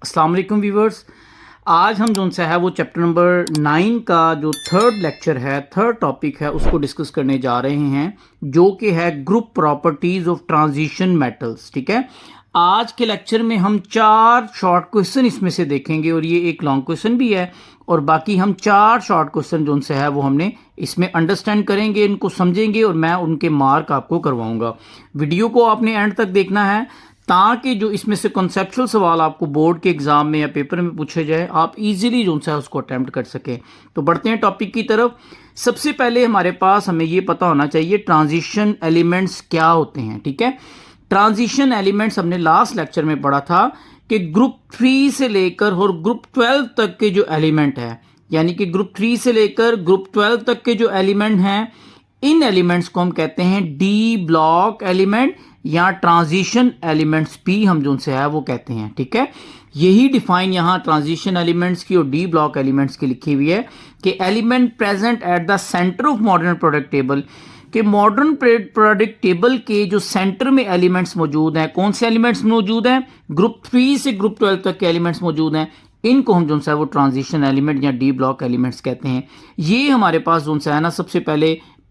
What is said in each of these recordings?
अस्सलाम वालेकुम व्यूवर्स। आज हम जो सा है वो चैप्टर नंबर 9 का जो थर्ड लेक्चर है, थर्ड टॉपिक है, उसको डिस्कस करने जा रहे हैं, जो कि है group properties of transition metals. ठीक है, आज के लेक्चर में हम 4 शॉर्ट क्वेश्चन इसमें से देखेंगे और ये एक लॉन्ग क्वेश्चन भी है, और बाकी हम 4 शॉर्ट क्वेश्चन जो उनसे है वो हमने इसमें अंडरस्टैंड करेंगे, इनको समझेंगे और मैं उनके मार्क आपको करवाऊंगा। वीडियो को आपने एंड तक देखना है ताकि जो इसमें से कॉन्सेप्चुअल सवाल आपको बोर्ड के एग्जाम में या पेपर में पूछे जाए, आप इजीली जो है उसको अटेम्प्ट कर सकें। तो बढ़ते हैं टॉपिक की तरफ। सबसे पहले हमारे पास हमें ये पता होना चाहिए ट्रांजिशन एलिमेंट्स क्या होते हैं। ठीक है, ट्रांजिशन एलिमेंट्स हमने लास्ट लेक्चर में पढ़ा था कि ग्रुप 3 से लेकर और ग्रुप 12 तक के जो एलिमेंट है, यानी कि ग्रुप 3 से लेकर ग्रुप 12 तक के जो एलिमेंट हैं, इन एलिमेंट्स को हम कहते हैं डी ब्लॉक एलिमेंट या ट्रांजिशन एलिमेंट्स भी हम जो से है वो कहते हैं। ठीक है, यही डिफाइन यहाँ ट्रांजिशन एलिमेंट्स की और डी ब्लॉक एलिमेंट्स की लिखी हुई है कि element present at the centre of modern product table, कि मॉडर्न प्रोडक्ट टेबल के जो सेंटर में एलिमेंट्स मौजूद हैं, कौन से एलिमेंट्स मौजूद हैं, ग्रुप 3 से ग्रुप 12 तक के एलिमेंट्स मौजूद हैं, इनको हम जो है वो ट्रांजिशन एलिमेंट या डी ब्लॉक एलिमेंट्स कहते हैं। ये हमारे पास जो है ना, सबसे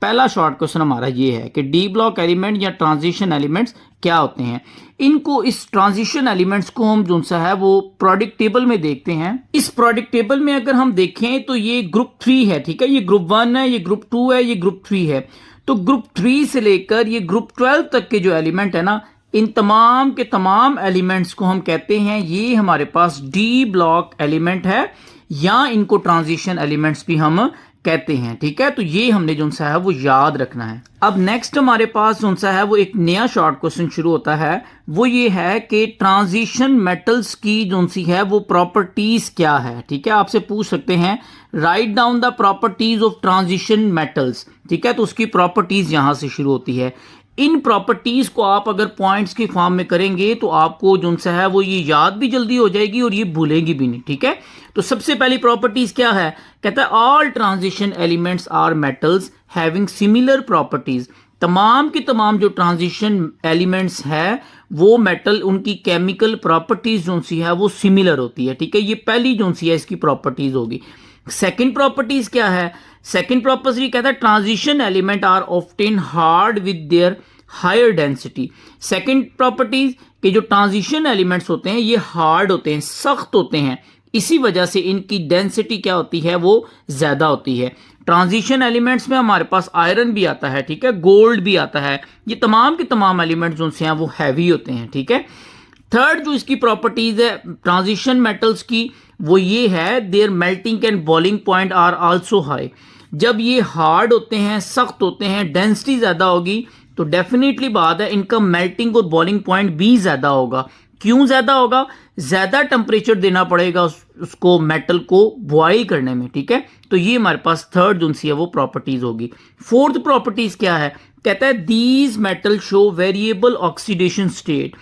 पहला शॉर्ट क्वेश्चन हमारा ये है कि डी ब्लॉक एलिमेंट या ट्रांजिशन एलिमेंट्स क्या होते हैं। इनको, इस ट्रांजिशन एलिमेंट्स को हम जो है वो प्रोडक्ट टेबल में देखते हैं। इस प्रोडक्ट टेबल में अगर हम देखें तो ये ग्रुप 3 है। ठीक है, ये ग्रुप 1 है, ये ग्रुप 2 है, ये ग्रुप 3 है। तो ग्रुप 3 से लेकर ये ग्रुप 12 तक के जो एलिमेंट है ना, इन तमाम के तमाम एलिमेंट्स को हम कहते हैं ये हमारे पास डी ब्लॉक एलिमेंट है, या इनको ट्रांजिशन एलिमेंट्स भी हम कहते हैं। ठीक है, तो ये हमने जो सा है वो याद रखना है। अब नेक्स्ट हमारे पास जो सा है वो एक नया शॉर्ट क्वेश्चन शुरू होता है, वो ये है कि ट्रांजिशन मेटल्स की जो सी है वो प्रॉपर्टीज क्या है। ठीक है, आपसे पूछ सकते हैं write down the properties of transition metals. ठीक है, तो उसकी प्रॉपर्टीज यहां से शुरू होती है। इन प्रॉपर्टीज को आप अगर पॉइंट्स की फॉर्म में करेंगे तो आपको जो सा है वो ये याद भी जल्दी हो जाएगी और ये भूलेंगी भी नहीं। ठीक है, तो सबसे पहली प्रॉपर्टीज क्या है, कहता है all transition elements are metals having similar properties. तमाम की तमाम जो ट्रांजिशन एलिमेंट्स है वो मेटल, उनकी केमिकल प्रॉपर्टीज जो सी है वो सिमिलर होती है। ठीक है, ये पहली जो सी है इसकी प्रॉपर्टीज होगी। सेकंड प्रॉपर्टीज क्या है, सेकंड प्रॉपर्टी कहता है transition element are often hard with their higher density. Second properties के जो ट्रांजिशन एलिमेंट्स होते हैं ये हार्ड होते हैं, सख्त होते हैं, इसी वजह से इनकी डेंसिटी क्या होती है वो ज्यादा होती है। ट्रांजिशन एलिमेंट्स में हमारे पास आयरन भी आता है, ठीक है, गोल्ड भी आता है, ये तमाम के तमाम एलिमेंट्स जो हैं वो हैवी होते हैं। ठीक है, थर्ड जो इसकी प्रॉपर्टीज है ट्रांजिशन मेटल्स की वो ये है their melting and boiling point are also high. जब ये हार्ड होते हैं, सख्त होते हैं, डेंसिटी ज्यादा होगी तो डेफिनेटली बात है इनका मेल्टिंग और बॉइलिंग पॉइंट भी ज्यादा होगा। क्यों ज्यादा होगा, ज्यादा टेम्परेचर देना पड़ेगा उसको मेटल को बॉयल करने में। ठीक है, तो ये हमारे पास थर्ड जो सी है वो प्रॉपर्टीज होगी। फोर्थ प्रॉपर्टीज क्या है, कहता है these metal show variable oxidation state.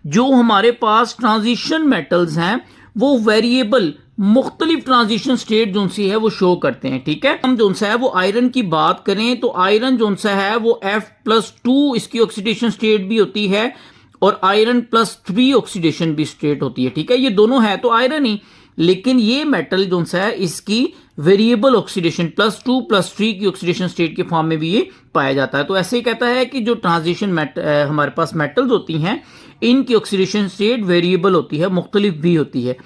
जो हमारे पास ट्रांजिशन मेटल्स हैं वो वेरिएबल मुख्तलिफ ट्रांजिशन स्टेट जो सी है वो शो करते हैं। ठीक है, हम जो सा है वो आयरन की बात करें तो आयरन जो सा है वो F+2 इसकी ऑक्सीडेशन स्टेट भी होती है और आयरन +3 ऑक्सीडेशन भी स्टेट होती है। ठीक है, ये दोनों है तो आयरन ही, लेकिन ये मेटल जो सा है इसकी वेरिएबल ऑक्सीडेशन +2+3 की ऑक्सीडेशन स्टेट के फॉर्म में भी ये पाया जाता है। तो ऐसे ही कहता है कि जो ट्रांजिशन हमारे पास मेटल्स होती हैं इनकी ऑक्सीडेशन स्टेट वेरिएबल होती है, मुख्तलिफ भी होती है।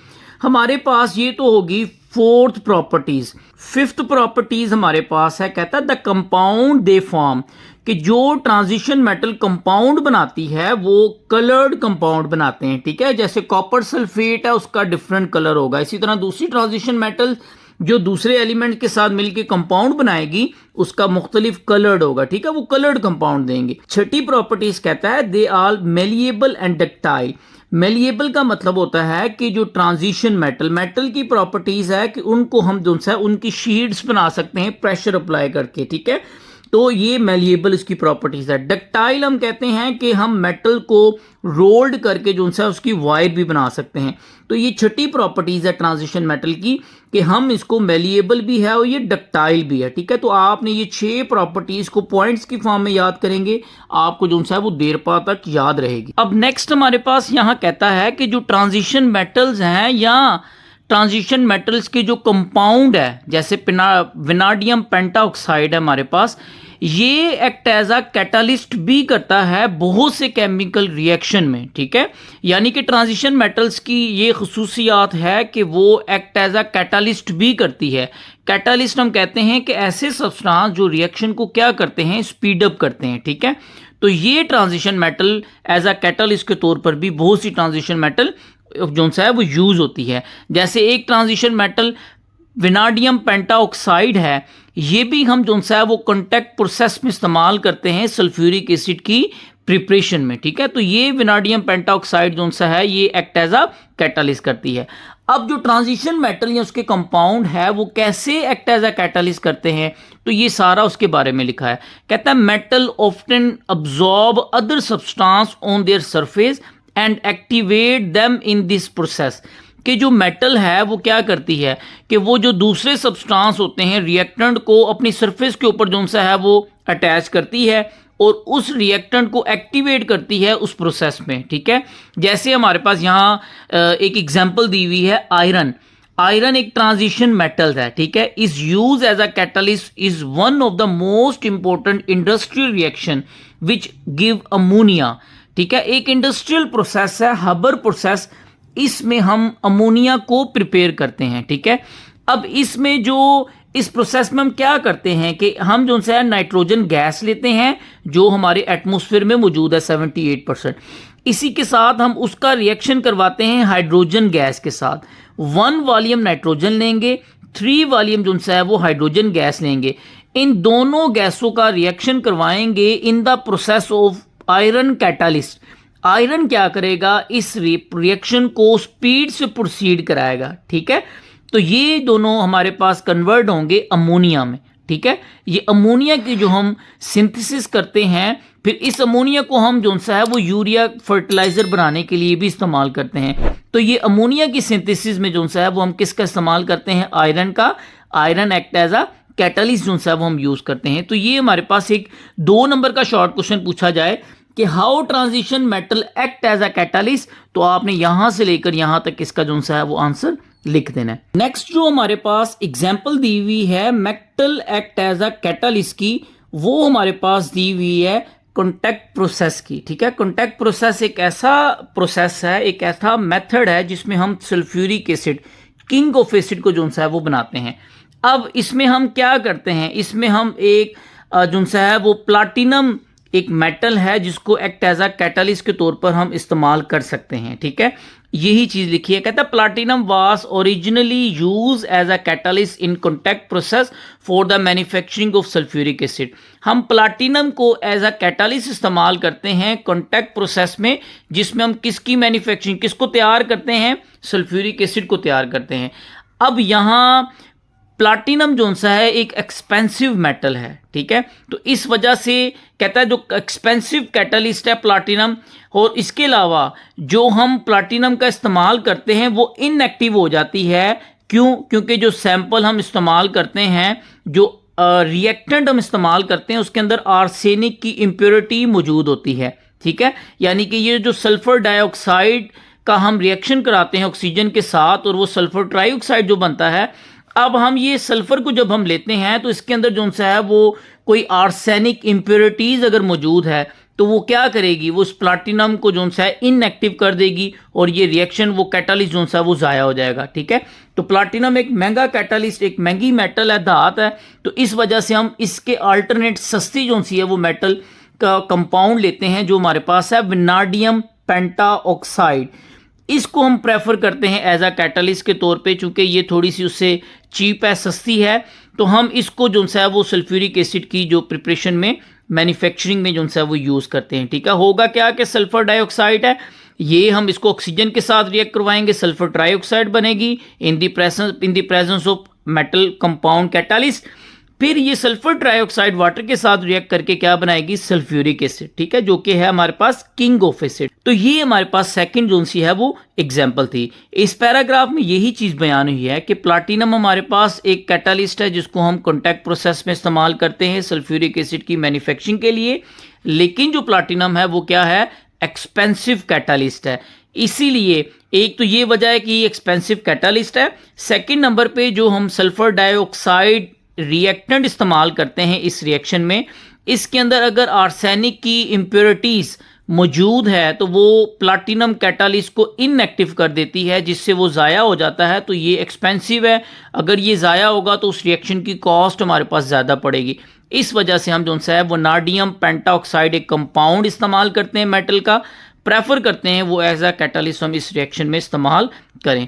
हमारे पास ये तो होगी फोर्थ प्रॉपर्टीज। फिफ्थ प्रॉपर्टीज हमारे पास है, कहता है द कंपाउंड दे फॉर्म, कि जो ट्रांजिशन मेटल कंपाउंड बनाती है वो कलर्ड कंपाउंड बनाते हैं। ठीक है, जैसे कॉपर सल्फेट है उसका डिफरेंट कलर होगा, इसी तरह दूसरी ट्रांजिशन मेटल जो दूसरे एलिमेंट के साथ मिलकर कंपाउंड बनाएगी उसका मुख्तलिफ कलर्ड होगा। ठीक है, वो कलर्ड कंपाउंड देंगे। छठी प्रॉपर्टीज कहता है they are malleable and ductile. Malleable का मतलब होता है कि जो ट्रांजिशन मेटल की प्रॉपर्टीज है कि उनको हम जो है उनकी शीट्स बना सकते हैं प्रेशर अप्लाई करके। ठीक है, तो ये मेलिएबल इसकी प्रॉपर्टीज है। डक्टाइल हम कहते हैं कि हम मेटल को रोल्ड करके जो है उसकी वायर भी बना सकते हैं। तो ये छठी प्रॉपर्टीज है ट्रांजिशन मेटल की कि हम इसको मेलिएबल भी है और ये डक्टाइल भी है। ठीक है, तो आपने ये 6 प्रॉपर्टीज को पॉइंट्स की फॉर्म में याद करेंगे, आपको जो है वो देर पा तक याद रहेगी। अब नेक्स्ट हमारे पास यहाँ कहता है कि जो ट्रांजिशन मेटल्स हैं या ट्रांजिशन मेटल्स के जो कंपाउंड है, जैसे वेनाडियम पेंटाऑक्साइड है हमारे पास, ये एक्ट एज अ कैटालिस्ट भी करता है बहुत से केमिकल रिएक्शन में। ठीक है, यानी कि ट्रांजिशन मेटल्स की ये खसूसियात है कि वो एक्ट एज अ कैटालिस्ट भी करती है। कैटालिस्ट हम कहते हैं कि ऐसे सब्सटेंस जो रिएक्शन को क्या करते हैं, स्पीड अप करते हैं। ठीक है, तो ये transition metal as a catalyst के तौर पर भी बहुत सी ट्रांजिशन मेटल जो है वो यूज होती है। जैसे एक ट्रांजिशन मेटल वेनाडियम पेंटाऑक्साइड है, ये भी हम जो है वो कॉन्टैक्ट प्रोसेस में इस्तेमाल करते हैं सल्फ्यूरिक एसिड की प्रिपरेशन में। ठीक है, तो ये वेनाडियम पेंटाऑक्साइड जो है ये एक्ट एज अ कैटालिस्ट करती है। अब जो ट्रांजिशन मेटल या उसके कंपाउंड है वो कैसे एक्ट एज अ कैटालिस्ट करते हैं, तो ये सारा उसके बारे में लिखा है। कहता है metal often absorb other substance on their surface and activate them in this process. कि जो मेटल है वो क्या करती है कि वो जो दूसरे सब्सटेंस होते हैं रिएक्टेंट को अपनी सरफेस के ऊपर जो है वो अटैच करती है और उस रिएक्टेंट को एक्टिवेट करती है उस प्रोसेस में। ठीक है, जैसे हमारे पास यहाँ एक एग्जांपल दी हुई है आयरन। आयरन एक ट्रांजिशन मेटल है। ठीक है, is use as a catalyst is one of the most important industrial reaction which give ammonia. ठीक है, एक इंडस्ट्रियल प्रोसेस है हबर प्रोसेस, इसमें हम अमोनिया को प्रिपेयर करते हैं। ठीक है, अब इसमें जो इस प्रोसेस में हम क्या करते हैं कि हम जो है नाइट्रोजन गैस लेते हैं जो हमारे एटमॉस्फेयर में मौजूद है 78%। इसी के साथ हम उसका रिएक्शन करवाते हैं हाइड्रोजन गैस के साथ। 1 वॉल्यूम नाइट्रोजन लेंगे, 3 वॉल्यूम जो है वो हाइड्रोजन गैस लेंगे। इन दोनों गैसों का रिएक्शन करवाएंगे in the process of iron catalyst. Iron क्या करेगा, इस रिएक्शन को स्पीड से प्रोसीड कराएगा। ठीक है, तो ये दोनों हमारे पास कन्वर्ट होंगे अमोनिया में। ठीक है, ये अमोनिया की जो हम सिंथेसिस करते हैं, फिर इस अमोनिया को हम जो है वो यूरिया फर्टिलाइजर बनाने के लिए भी इस्तेमाल करते हैं। तो ये अमोनिया की सिंथेसिस में जो है वो हम किसका इस्तेमाल करते हैं, आयरन का। Iron act as a catalyst जो है वो हम यूज करते हैं। तो ये हमारे पास एक 2 नंबर का शॉर्ट क्वेश्चन पूछा जाए कि how transition metal act as a catalyst, तो आपने यहां से लेकर यहां तक इसका जो है वो आंसर लिख देना है। नेक्स्ट जो हमारे पास एग्जांपल दी हुई है metal act as a catalyst की, वो हमारे पास दी हुई है कॉन्टैक्ट प्रोसेस की। ठीक है, कॉन्टैक्ट प्रोसेस एक ऐसा प्रोसेस है, एक ऐसा मेथड है जिसमें हम sulphuric acid, king of acid को जो है वो बनाते हैं। अब इसमें हम क्या करते हैं, इसमें हम एक जो है वो प्लाटिनम एक मेटल है जिसको एक्ट एज अ कैटलिस्ट के तौर पर हम इस्तेमाल कर सकते हैं। ठीक है, यही चीज लिखी है। कहता है platinum was originally use as a catalyst in contact process for the manufacturing of sulphuric acid. हम प्लाटिनम को एज अ कैटलिस्ट इस्तेमाल करते हैं कॉन्टैक्ट प्रोसेस में, जिसमें हम किसकी मैन्युफैक्चरिंग, किसको तैयार करते हैं, सल्फ्यूरिक एसिड को तैयार करते हैं। अब यहाँ प्लाटिनम जो सा है एक एक्सपेंसिव मेटल है। ठीक है, तो इस वजह से कहता है जो एक्सपेंसिव कैटलिस्ट है प्लाटिनम, और इसके अलावा जो हम प्लाटिनम का इस्तेमाल करते हैं वो इनएक्टिव हो जाती है। क्यों? क्योंकि जो सैंपल हम इस्तेमाल करते हैं, जो रिएक्टेंट हम इस्तेमाल करते हैं, उसके अंदर आर्सेनिक की इम्प्योरिटी मौजूद होती है। ठीक है, यानी कि ये जो सल्फर डाइऑक्साइड का हम रिएक्शन कराते हैं ऑक्सीजन के साथ और वो सल्फर ट्राइऑक्साइड जो बनता है, अब हम ये सल्फर को जब हम लेते हैं तो इसके अंदर जो है वो कोई आर्सेनिक इम्प्योरिटीज अगर मौजूद है तो वो क्या करेगी, वो उस प्लाटिनम को जो है इनएक्टिव कर देगी और ये रिएक्शन वो कैटालिस्ट जो है वो ज़ाया हो जाएगा। ठीक है, तो प्लाटिनम एक महंगा कैटालिस्ट, एक महंगी मेटल है, धात है, तो इस वजह से हम इसके अल्टरनेट सस्ती जो सी है वो मेटल का कंपाउंड लेते हैं जो हमारे पास है वेनाडियम पेंटाऑक्साइड। इसको हम प्रेफर करते हैं एज अ कैटलिस्ट के तौर पे, चूंकि ये थोड़ी सी उससे चीप है, सस्ती है, तो हम इसको जो है वो सल्फ्यूरिक एसिड की जो प्रिपरेशन में, मैन्युफैक्चरिंग में जो है वो यूज़ करते हैं। ठीक है, होगा क्या कि सल्फर डाइऑक्साइड है, ये हम इसको ऑक्सीजन के साथ रिएक्ट करवाएंगे, सल्फर ट्राइऑक्साइड बनेगी in the presence of metal compound catalyst. फिर ये सल्फर ट्राइऑक्साइड वाटर के साथ रिएक्ट करके क्या बनाएगी, सल्फ्यूरिक एसिड, ठीक है, जो कि है हमारे पास किंग ऑफ एसिड। तो ये हमारे पास सेकंड जोन सी है वो एग्जांपल थी। इस पैराग्राफ में यही चीज बयान हुई है कि प्लाटिनम हमारे पास एक कैटालिस्ट है जिसको हम कॉन्टैक्ट प्रोसेस में इस्तेमाल करते हैं सल्फ्यूरिक एसिड की मैन्युफैक्चरिंग के लिए, लेकिन जो प्लाटिनम है वो क्या है, एक्सपेंसिव कैटालिस्ट है। इसीलिए एक तो ये वजह है कि ये एक्सपेंसिव कैटालिस्ट है। सेकंड नंबर पे जो हम सल्फर डाइऑक्साइड रिएक्टेंट इस्तेमाल करते हैं इस रिएक्शन में, इसके अंदर अगर आर्सेनिक की इम्प्योरिटीज मौजूद है तो वो प्लाटिनम कैटालिस्ट को इनएक्टिव कर देती है, जिससे वो ज़ाया हो जाता है। तो ये एक्सपेंसिव है, अगर ये ज़ाया होगा तो उस रिएक्शन की कॉस्ट हमारे पास ज़्यादा पड़ेगी। इस वजह से हम जो है वो नाडियम पेंटाऑक्साइड एक कंपाउंड इस्तेमाल करते हैं मेटल का, प्रेफर करते हैं वो एज अ कैटालिस्ट हम इस रिएक्शन में इस्तेमाल करें।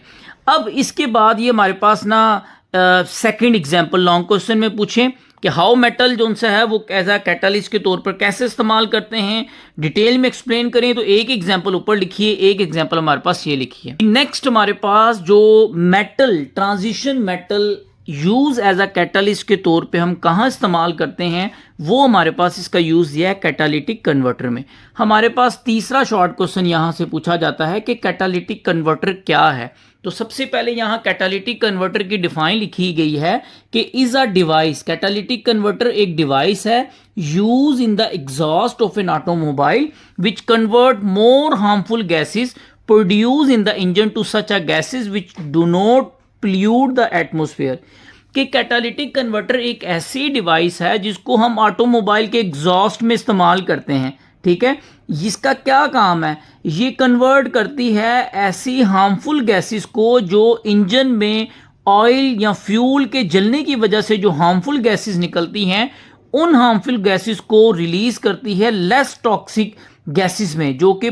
अब इसके बाद ये हमारे पास ना सेकंड एग्जांपल लॉन्ग क्वेश्चन में पूछें कि हाउ मेटल जो सा है वो एज अ कैटालिस्ट के तौर पर कैसे इस्तेमाल करते हैं, डिटेल में एक्सप्लेन करें। तो एक एग्जांपल ऊपर लिखिए, एक एग्जांपल हमारे पास ये लिखिए। नेक्स्ट हमारे पास जो metal transition metal use as a catalyst के तौर पे हम कहाँ इस्तेमाल करते हैं, वो हमारे पास इसका यूज दिया है कैटालिटिक कन्वर्टर में। हमारे पास तीसरा शॉर्ट क्वेश्चन यहाँ से पूछा जाता है कि कैटालिटिक कन्वर्टर क्या है। तो सबसे पहले यहाँ कैटालिटिक कन्वर्टर की डिफाइन लिखी गई है कि is a device, catalytic converter एक डिवाइस है use in the exhaust of an automobile which convert more harmful gases produce in the engine to such a gases which do not pollute the atmosphere. कि catalytic converter एक ऐसी device है जिसको हम automobile के exhaust में इस्तेमाल करते हैं, ठीक है। इसका क्या काम है, ये कन्वर्ट करती है ऐसी हार्मफुल गैसेस को जो इंजन में ऑयल या फ्यूल के जलने की वजह से जो हार्मफुल गैसेस निकलती हैं, उन हार्मफुल गैसेस को रिलीज करती है लेस टॉक्सिक गैसेस में, जो कि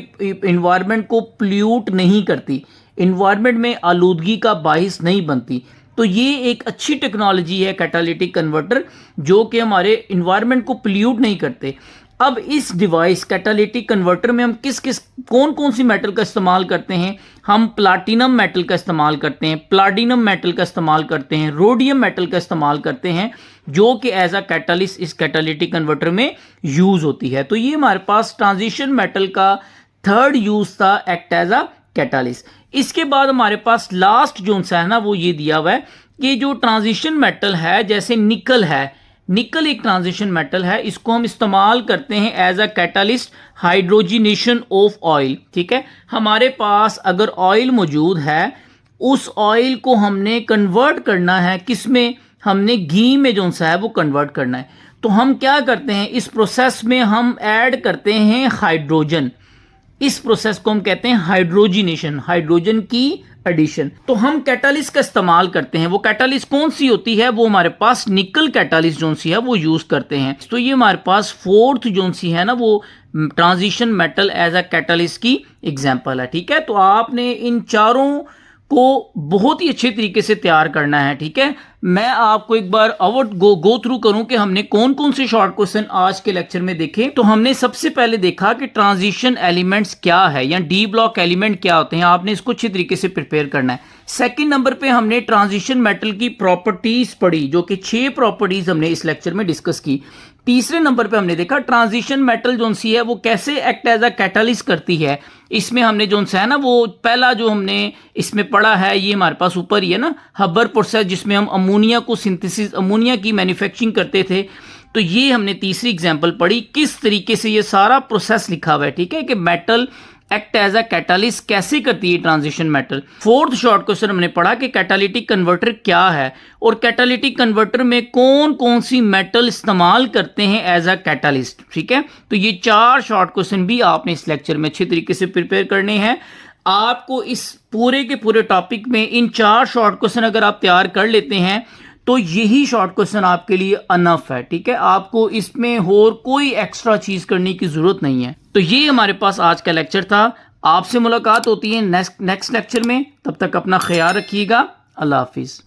इन्वायरमेंट को पोल्यूट नहीं करती, इन्वायरमेंट में आलूदगी का बाइस नहीं बनती। तो ये एक अच्छी टेक्नोलॉजी है कैटालिटिक कन्वर्टर, जो कि हमारे इन्वायरमेंट को पोल्यूट नहीं करते। अब इस डिवाइस कैटालिटिक कन्वर्टर में हम कौन कौन सी मेटल का इस्तेमाल करते हैं, हम प्लाटिनम मेटल का इस्तेमाल करते हैं, प्लाटिनम मेटल का इस्तेमाल करते हैं, रोडियम मेटल का इस्तेमाल करते हैं, जो कि एज अ कैटालिस्ट इस कैटालिटिक कन्वर्टर में यूज होती है। तो ये हमारे पास ट्रांजिशन मेटल का थर्ड यूज था, एक्ट एज अ कैटालिस्ट। इसके बाद हमारे पास लास्ट जो है ना वो ये दिया हुआ है कि जो ट्रांजिशन मेटल है, जैसे निकल है, निकल एक ट्रांजिशन मेटल है, इसको हम इस्तेमाल करते हैं as a catalyst hydrogenation of oil, ठीक है। हमारे पास अगर ऑयल मौजूद है, उस ऑयल को हमने कन्वर्ट करना है किस में, हमने घी में जो सा है वो कन्वर्ट करना है। तो हम क्या करते हैं, इस प्रोसेस में हम ऐड करते हैं हाइड्रोजन। इस प्रोसेस को हम कहते हैं हाइड्रोजिनेशन, हाइड्रोजन की एडिशन। तो हम कैटालिस्ट का इस्तेमाल करते हैं। वो कैटालिस्ट कौन सी होती है, वो हमारे पास निकल कैटालिस्ट जोन सी है वो यूज करते हैं। तो ये हमारे पास फोर्थ जोन सी है ना वो transition metal as a catalyst की एग्जांपल है, ठीक है। तो आपने इन चारों को बहुत ही अच्छे तरीके से तैयार करना है, ठीक है। मैं आपको एक बार गो थ्रू करूं कि हमने कौन कौन से शॉर्ट क्वेश्चन आज के लेक्चर में देखे। तो हमने सबसे पहले देखा कि ट्रांजिशन एलिमेंट्स क्या है या डी ब्लॉक एलिमेंट क्या होते हैं, आपने इसको अच्छी तरीके से प्रिपेयर करना है। सेकंड नंबर पे हमने ट्रांजिशन मेटल की प्रॉपर्टीज पढ़ी, जो कि 6 प्रॉपर्टीज हमने इस लेक्चर में डिस्कस की। तीसरे नंबर पे हमने देखा ट्रांजिशन मेटल जो सी है वो कैसे एक्ट एज अ कैटालिस्ट करती है। इसमें हमने जो है ना वो पहला जो हमने इसमें पढ़ा है, ये हमारे पास ऊपर ही है ना, हबर प्रोसेस, जिसमें हम अमोनिया को सिंथेसिस, अमोनिया की मैन्युफैक्चरिंग करते थे। तो ये हमने तीसरी एग्जांपल पढ़ी, किस तरीके से ये सारा प्रोसेस लिखा हुआ है, ठीक है, कि metal act as a catalyst कैसे करती है transition metal. Fourth short question हमने पढ़ा कि कैटालिटिक कन्वर्टर क्या है और कैटालिटिक कन्वर्टर में कौन कौन सी मेटल इस्तेमाल करते हैं एज अ कैटालिस्ट, ठीक है। तो ये 4 शॉर्ट क्वेश्चन भी आपने इस लेक्चर में अच्छे तरीके से प्रिपेयर करने हैं। आपको इस पूरे के पूरे टॉपिक में इन 4 शॉर्ट क्वेश्चन अगर आप तैयार कर लेते हैं तो यही शॉर्ट क्वेश्चन आपके लिए अनफ है, ठीक है। आपको इसमें और कोई एक्स्ट्रा चीज करने की जरूरत नहीं है। तो ये हमारे पास आज का लेक्चर था। आपसे मुलाकात होती है नेक्स्ट लेक्चर में। तब तक अपना ख्याल रखिएगा। अल्लाह हाफिज।